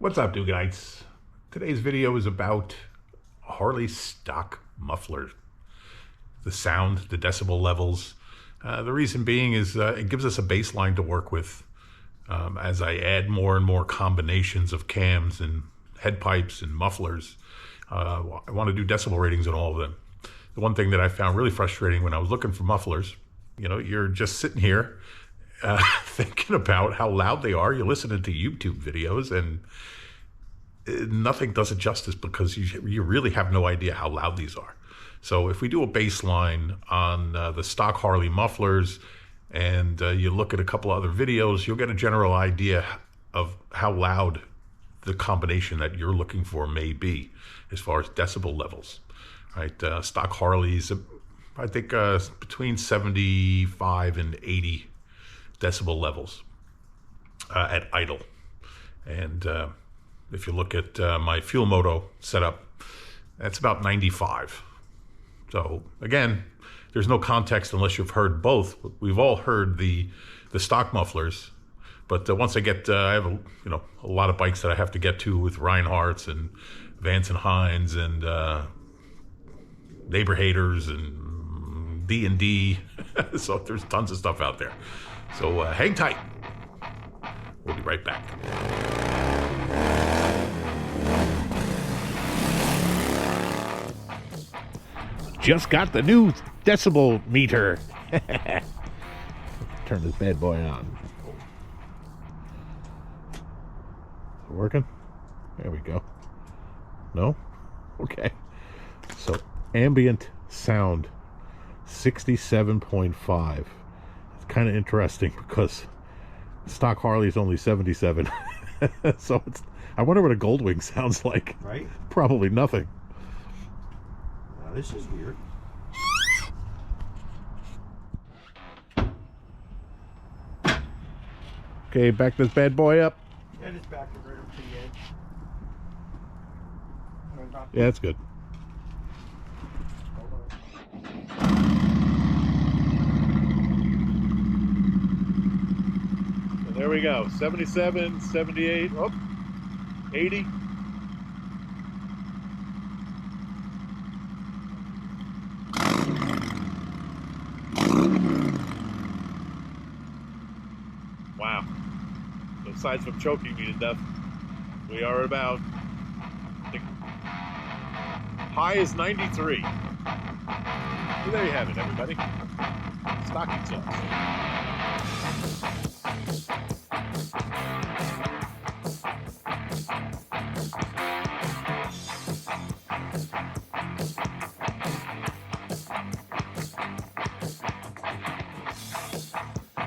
What's up, dude guys? Today's video is about Harley stock mufflers. The sound, the decibel levels. The reason being is it gives us a baseline to work with as I add more and more combinations of cams and head pipes and mufflers. I want to do decibel ratings on all of them. The one thing that I found really frustrating when I was looking for mufflers, you're just sitting here thinking about how loud they are. You're listening to YouTube videos and nothing does it justice because you really have no idea how loud these are. So if we do a baseline on the stock Harley mufflers and you look at a couple other videos, you'll get a general idea of how loud the combination that you're looking for may be as far as decibel levels. Right? Stock Harleys, I think between 75 and 80 decibel levels at idle. And if you look at my Fuel Moto setup, that's about 95. So again, there's no context unless you've heard both. We've all heard the stock mufflers, but once I get, I have a lot of bikes that I have to get to with Reinhardt's and Vance and Hines and Neighbor Haters and D&D. So there's tons of stuff out there. So hang tight. We'll be right back. Just got the new decibel meter. Turn this bad boy on. Is it working? There we go. No? Okay. So ambient sound 67.5. It's kind of interesting because stock Harley is only 77. So I wonder what a Goldwing sounds like. Right? Probably nothing. Now this is weird. Okay, back this bad boy up. Yeah, just back it right up to the edge. Yeah, that's good. And there we go. 77, 78, 80. Wow. So aside from choking me to death, we are about, I think, high is 93. So there you have it, everybody. Stock exhaust.